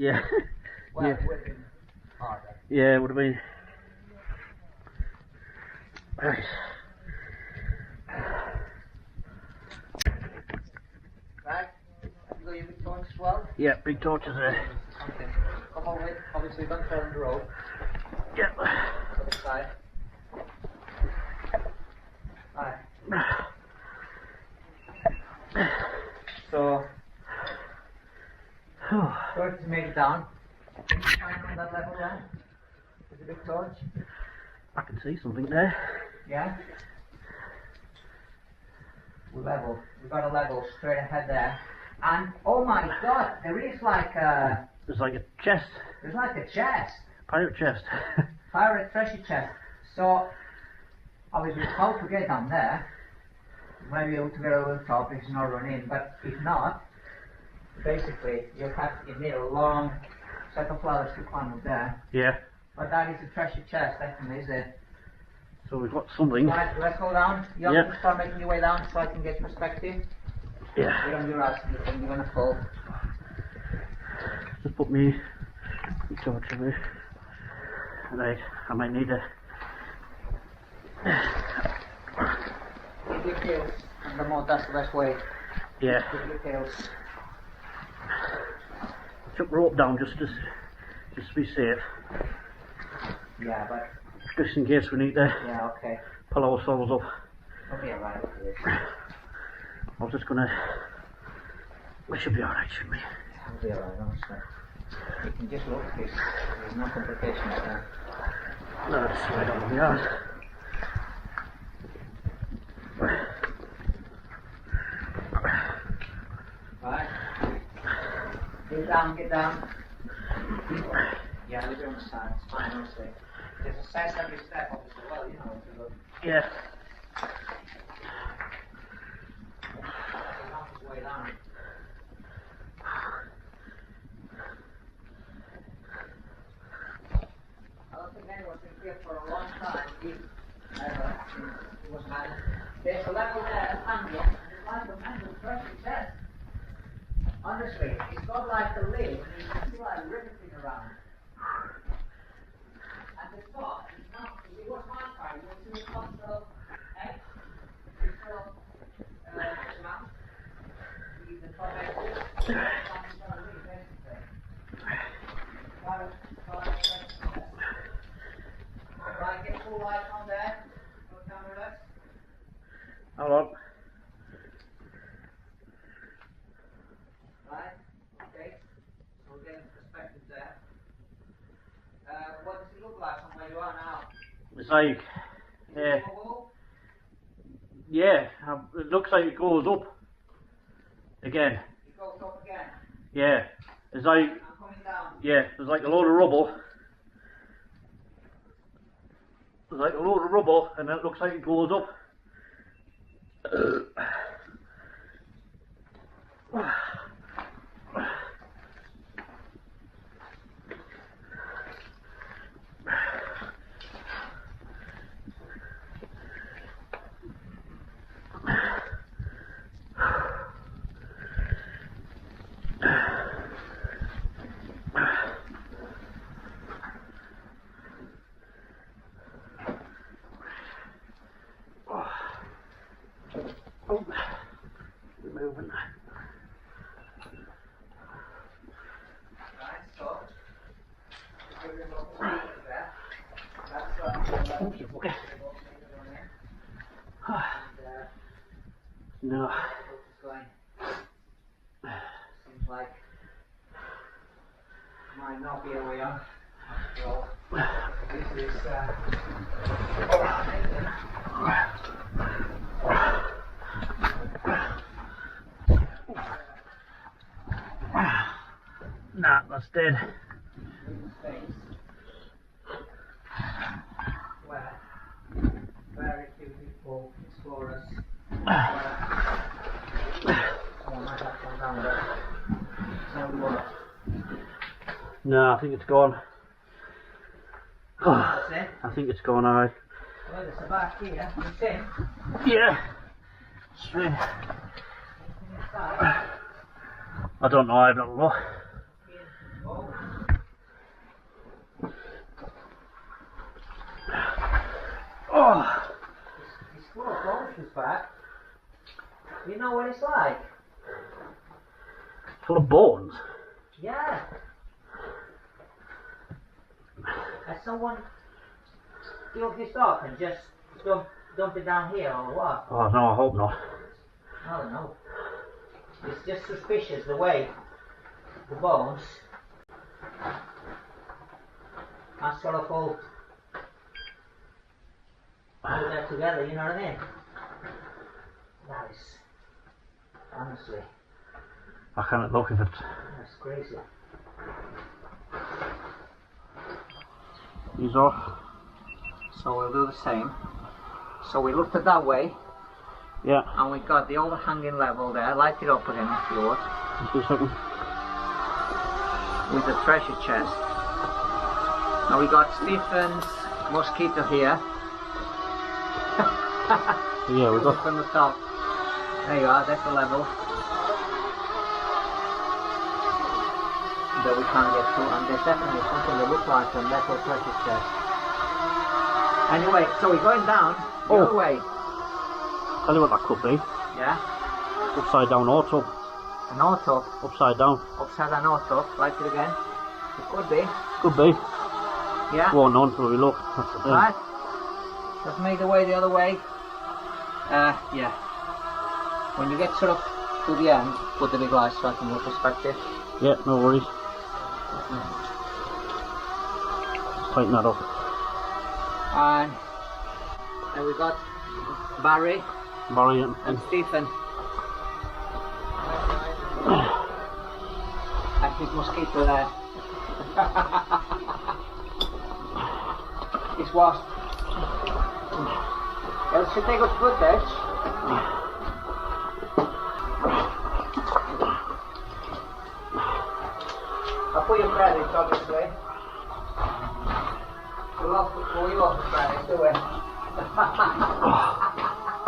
Yeah. Well, Yeah. it would have been harder. Yeah, it would have been. Right. Right? Have you got your big torch as well? Yeah, big torches there. Okay. Come over it. Obviously, don't turn on the road. Yeah. Other side. Right. So, torch to make it down. Can you find on that level there? With the big torch? I can see something there. Yeah? We're level. We've got a level straight ahead there. And, oh my god, there is like a... There's like a chest. There's like a chest. Pirate chest. Pirate treasure chest. So, obviously it's how to get down there. You might be able to get over the top if it's not run in, but if not, basically you'll have you need a long set of ladders to climb up there. Yeah. But that is a treasure chest, definitely, is it? So we've got something. Right, let's go down. You Yeah. have to start making your way down so I can get perspective. Yeah. Get on your ass and you're gonna fall. Just put me torch away. Right, I might need a... Keep your tails on the mud, that's the best way. Yeah. Keep your tails. Chuck rope down just to be safe. Yeah, but... Just in case we need to Yeah, okay. pull ourselves up. I'll be alright with this. I was just gonna... We should be alright, shouldn't we? I'll be alright, honestly. You can just look at this. There's no complications there. No, it's right on the yard. Right. Get down, get down. Yeah, leave it on the side. It's fine, honestly. There's a size every step of this as well, you know. So Yeah. the mountain's way down. I don't think anyone's been here for a long time. Ever. It was mad. There's a level there, and it's like a massive pressure chest. Honestly, it's got like a lid, and you can see like riveting around. And the top is not, it was my part, you will see the top of X, it's still, mount. The top X is, right, get full light on there, no camera. Hold on. Right, okay, so we're getting perspective there. What does it look like from where you are now? It's like... Is it mobile? Yeah, it looks like it goes up. Again. It goes up again. Yeah. It's like... I'm coming down. Yeah, there's like a load of rubble. There's like a load of rubble, and it looks like it goes up. Oh, we're moving. Right, so, we're going to go there. That's Okay. No. going. Seems like might not be a way on. After all, this is Nah, that's dead. space where very few people, explorers, someone might have gone down there. No water. No, I think it's gone. That's it. I think it's gone, alright. Well, there's a back here. You think? Yeah. Swing. Inside. I don't know, I have not look. Oh, It's full of bones, this back. You know what it's like? full of bones. Yeah. Has someone killed this dog and just dump it down here or what? Oh no, I hope not. I don't know. It's just suspicious the way the bones are sort of all there together, you know what I mean? That is, honestly, I can't look if it's. that's crazy. He's off. So we'll do the same. So we looked at that way, Yeah. and we got the overhanging level there. Light it up again if you want. Just a second. With the treasure chest. Now we got Stephen's mosquito here. Yeah, we got. From the top. There you are, that's the level that we can't get through, and there's definitely something that looks like a metal treasure chest. Anyway, so we're going down the other way. Tell you what that could be. Yeah? Upside down auto. An auto. Upside down. Upside down auto. Light it again. It could be. Could be. Yeah? Won't know until we look. That's the thing. Right. Just made the way the other way. Yeah. When you get sort of to the end, put the big lights so I can get perspective. Yeah, no worries. Just tighten that up. And we got Barry and Stephen. And his mosquito there. His wasp. Well, should take good footage. I'll put your credits, obviously. We'll off the credits, do we?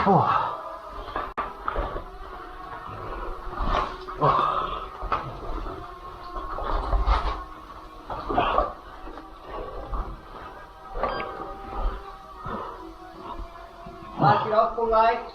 Oh. Light it up, full light.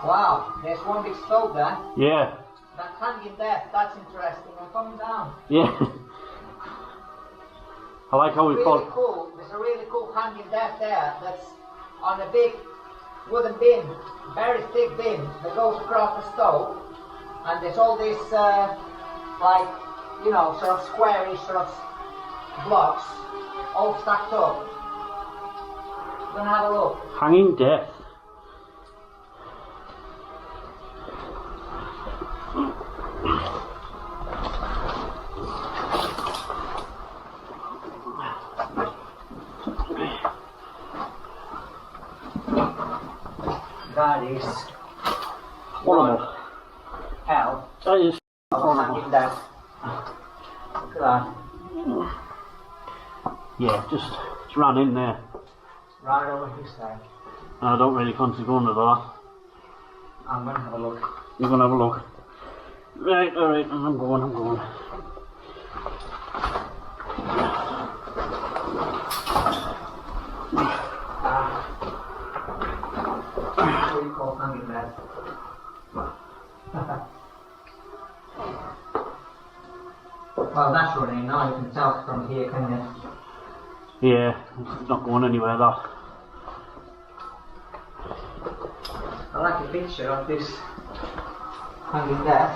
Wow, there's one big stove there. Yeah. That hanging there, that's interesting. I'm coming down. Yeah. I like how we Really thought. cool. There's a really cool hanging there that's on a big wooden bin, very thick bin that goes across the stove. And there's all these like, you know, sort of squarish sort of blocks all stacked up. We're gonna have a look. Hanging death. That is Horrible. hell. That is Hanging there. Look at that. Yeah, just ran in there. Right over his side. I don't really fancy going to that. I'm gonna have a look. You're gonna have a look. Right, alright, I'm going. What do you call hanging there? Well, that's running now, you can tell from here, can you? Yeah, it's not going anywhere, that. I like a picture of this hanging there.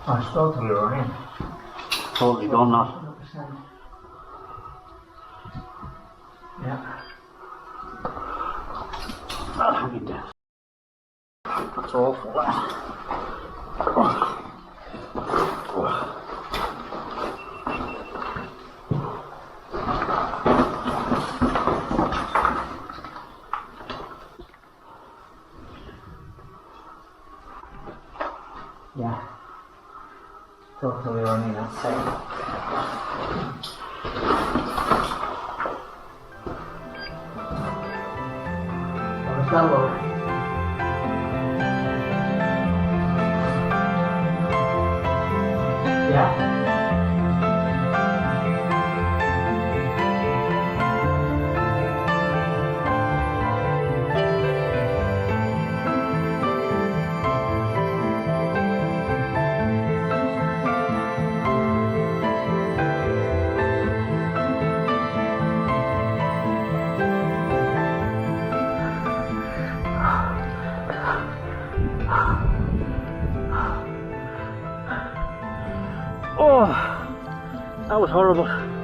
Oh, it's totally running. Totally gone, that. 100%. Yeah. That hanging death. That's awful, that. Yeah. Totally running, I'd say. How does that look? Oh, that was horrible.